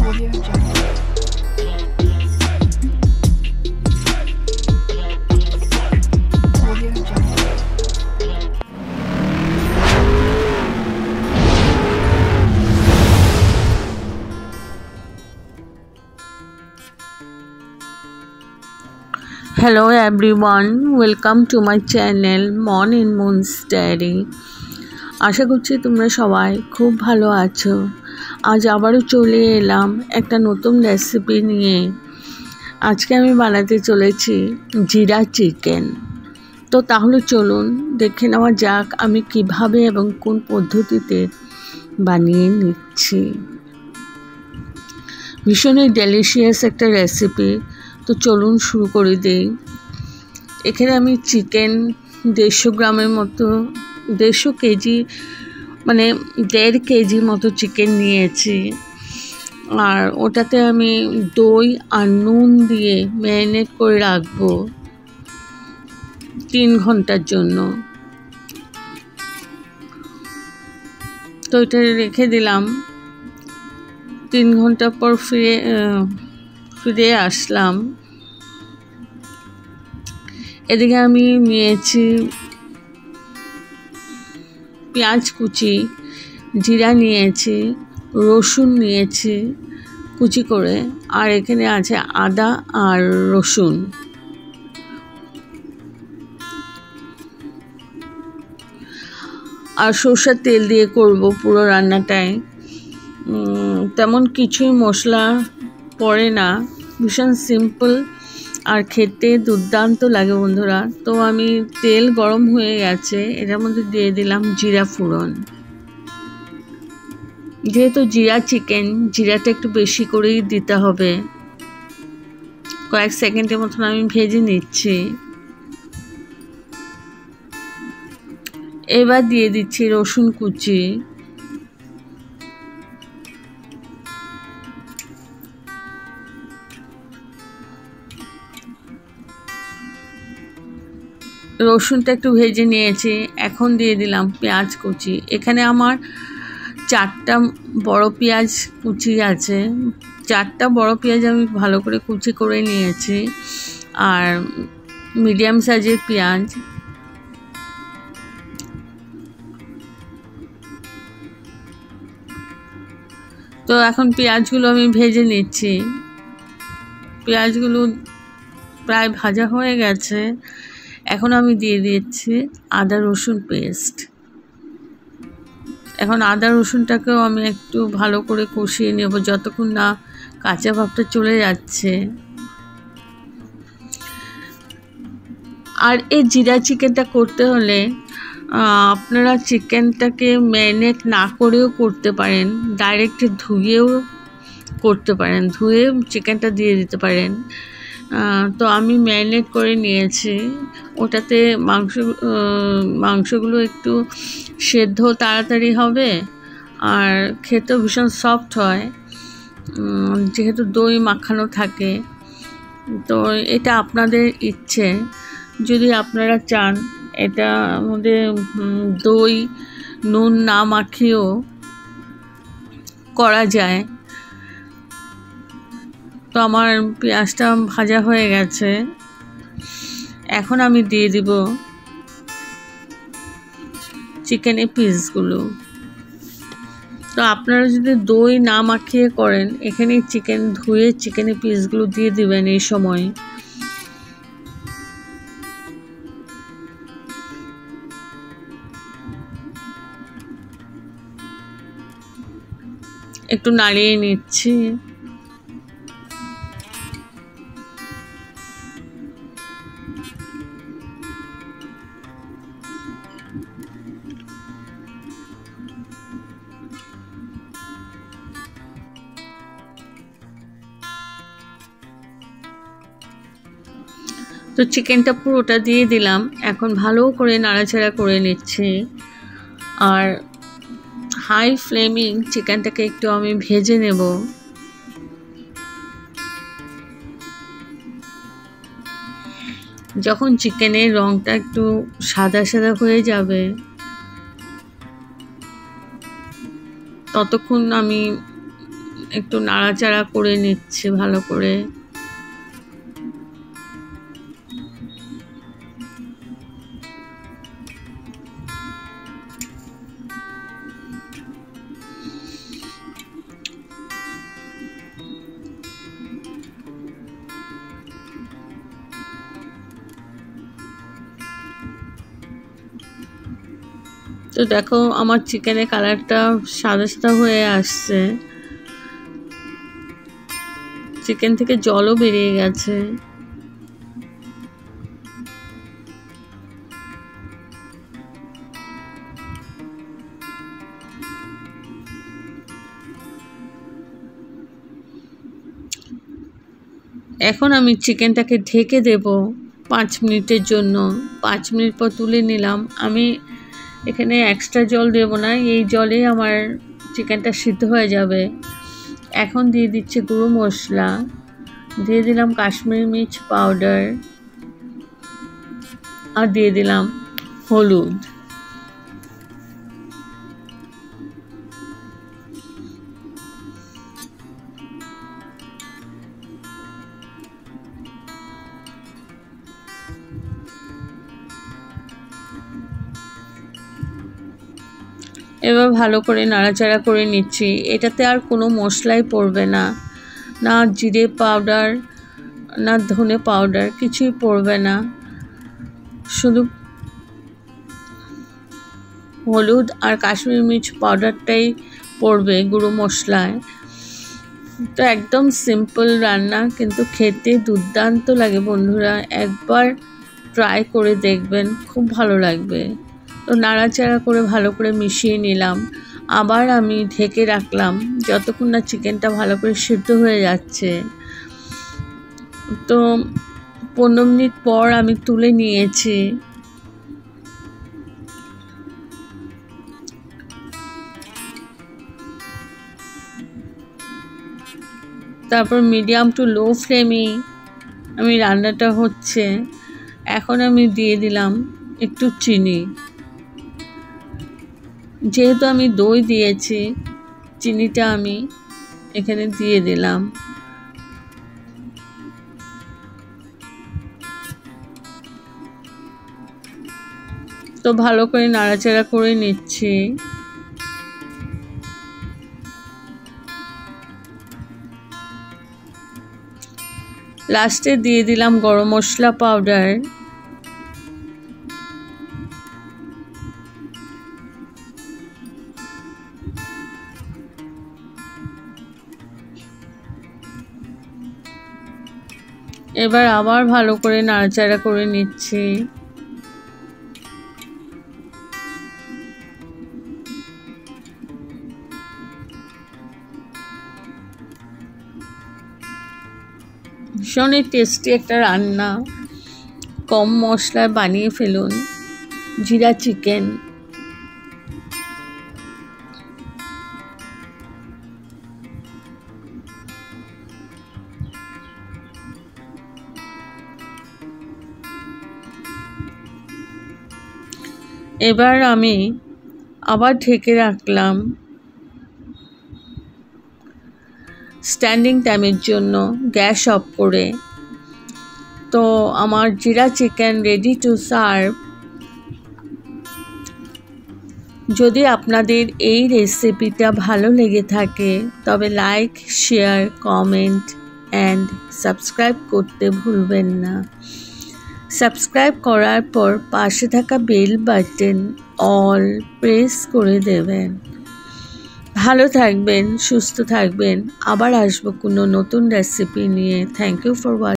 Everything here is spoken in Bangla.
Audio Jungle. Audio Jungle. Hello everyone, welcome to my channel Morning Moon's Diary. আশা করছি তোমরা সবাই খুব ভালো আছো। আজ আবারও চলে এলাম একটা নতুন রেসিপি নিয়ে। আজকে আমি বানাতে চলেছি জিরা চিকেন। তো তাহলে চলুন দেখে নেওয়া যাক আমি কিভাবে এবং কোন পদ্ধতিতে বানিয়ে নিচ্ছি। ভীষণই ডেলিশিয়াস একটা রেসিপি। তো চলুন শুরু করে দিই। এখানে আমি চিকেন 150 গ্রামের মতো 150 কেজি মানে 1.5 কেজি মতো চিকেন নিয়েছি। আর ওটাতে আমি দই আর নুন দিয়ে ম্যারিনেট করে রাখবো 3 ঘন্টার জন্য। তো এটা রেখে দিলাম। 3 ঘন্টা পর ফিরে আসলাম। এদিকে আমি নিয়েছি পেঁয়াজ কুচি, জিরা নিয়েছি, রসুন নিয়েছি কুচি করে, আর এখানে আছে আদা আর রসুন। আর সরষের তেল দিয়ে করব পুরো রান্নাটাই। তেমন কিছুই মশলা পড়ে না, ভীষণ সিম্পল আর খেতে দুর্দান্ত লাগে বন্ধুরা। তো আমি তেল গরম হয়ে গেছে, এটার মধ্যে দিয়ে দিলাম জিরা ফোড়ন। যেহেতু জিরা চিকেন, জিরাটা একটু বেশি করেই দিতে হবে। কয়েক সেকেন্ডের মতন আমি ভেজে নিচ্ছি। এবার দিয়ে দিচ্ছি রসুন কুচি। রসুনটা একটু ভেজে নিয়েছি। এখন দিয়ে দিলাম পেঁয়াজ কুচি। এখানে আমার 4টা বড় পেঁয়াজ কুচি আছে। 4টা বড় পেঁয়াজ আমি ভালো করে কুচি করে নিয়েছি, আর মিডিয়াম সাইজের পেঁয়াজ। তো এখন পেঁয়াজগুলো আমি ভেজে নিচ্ছি। পেঁয়াজগুলো প্রায় ভাজা হয়ে গেছে। এখন আমি দিয়ে দিচ্ছি আদা রসুন পেস্ট। এখন আদা রসুনটাকেও আমি একটু ভালো করে কষিয়ে নেব যতক্ষণ না কাঁচা ভাবটা চলে যাচ্ছে। আর এই জিরা চিকেনটা করতে হলে আপনারা চিকেনটাকে ম্যারিনেট না করেও করতে পারেন, ডাইরেক্ট ধুয়েও করতে পারেন, ধুয়ে চিকেনটা দিয়ে দিতে পারেন। তো আমি ম্যারিনেট করে নিয়েছি। ওটাতে মাংসগুলো একটু সেদ্ধ তাড়াতাড়ি হবে, আর খেতেও ভীষণ সফট হয়, যেহেতু দই মাখানো থাকে। তো এটা আপনাদের ইচ্ছে, যদি আপনারা চান এটা মধ্যে দই নুন না মাখিয়েও করা যায়। তো আমার পেঁয়াজটা ভাজা হয়ে গেছে। এখন আমি দিয়ে দিব চিকেনের পিসগুলো। তো আপনারা যদি দই না মাখিয়ে করেন, এখানে চিকেন ধুয়ে চিকেনের পিসগুলো দিয়ে দিবেন। এই সময় একটু নাড়িয়ে নিচ্ছি। তো চিকেনটা পুরোটা দিয়ে দিলাম। এখন ভালো করে নাড়াচাড়া করে নিচ্ছি, আর হাই ফ্লেমিং চিকেনটাকে একটু আমি ভেজে নেব। যখন চিকেনের রংটা একটু সাদা সাদা হয়ে যাবে, ততক্ষণ আমি একটু নাড়াচাড়া করে নিচ্ছি ভালো করে। তো দেখো আমার চিকেনের কালারটা সাদা সাদা হয়ে আসছে, চিকেন থেকে জলও বেরিয়ে গেছে। এখন আমি চিকেনটাকে ঢেকে দেব 5 মিনিটের জন্য। 5 মিনিট পর তুলে নিলাম। আমি এখানে এক্সট্রা জল দেব না, এই জলেই আমার চিকেনটা সিদ্ধ হয়ে যাবে। এখন দিয়ে দিচ্ছি গুঁড়ো মশলা, দিয়ে দিলাম কাশ্মীরি মির্চ পাউডার, আর দিয়ে দিলাম হলুদ। এবার ভালো করে নাড়াচাড়া করে নিচ্ছি। এটাতে আর কোনো মশলাই পড়বে না, না জিরে পাউডার না ধনে পাউডার, কিছুই পড়বে না, শুধু হলুদ আর কাশ্মীরি মির্চ পাউডারটাই পড়বে গুঁড়ো মশলায়। তো একদম সিম্পল রান্না, কিন্তু খেতে দুর্দান্ত লাগে বন্ধুরা, একবার ট্রাই করে দেখবেন, খুব ভালো লাগবে। তো নাড়াচাড়া করে ভালো করে মিশিয়ে নিলাম। আবার আমি ঢেকে রাখলাম যতক্ষণ না চিকেনটা ভালো করে সিদ্ধ হয়ে যাচ্ছে। তো 15 মিনিট পর আমি তুলে নিয়েছি। তারপর মিডিয়াম টু লো ফ্লেমে আমি রান্নাটা হচ্ছে। এখন আমি দিয়ে দিলাম একটু চিনি, যেহেতু আমি দই দিয়েছি চিনিটা আমি এখানে দিয়ে দিলাম। তো ভালো করে নাড়াচাড়া করে নিচ্ছি। লাস্টে দিয়ে দিলাম গরম মশলা পাউডার। এবার আবার ভালো করে নাড়াচাড়া করে নিচ্ছি। ভীষণই টেস্টি একটা রান্না, কম মশলায় বানিয়ে ফেলুন জিরা চিকেন। এবার আমি আবার ঢেকে রাখলাম স্ট্যান্ডিং টাইমের জন্য, গ্যাস অফ করে। তো আমার জিরা চিকেন রেডি টু সার্ভ। যদি আপনাদের এই রেসিপিটা ভালো লেগে থাকে তবে like, share, comment and subscribe করতে ভুলবেন না। সাবস্ক্রাইব করার পর পাশে থাকা বেল বাটন অল প্রেস করে দেবেন। ভালো থাকবেন, সুস্থ থাকবেন। আবার আসবো কোনো নতুন রেসিপি নিয়ে। Thank you for watching.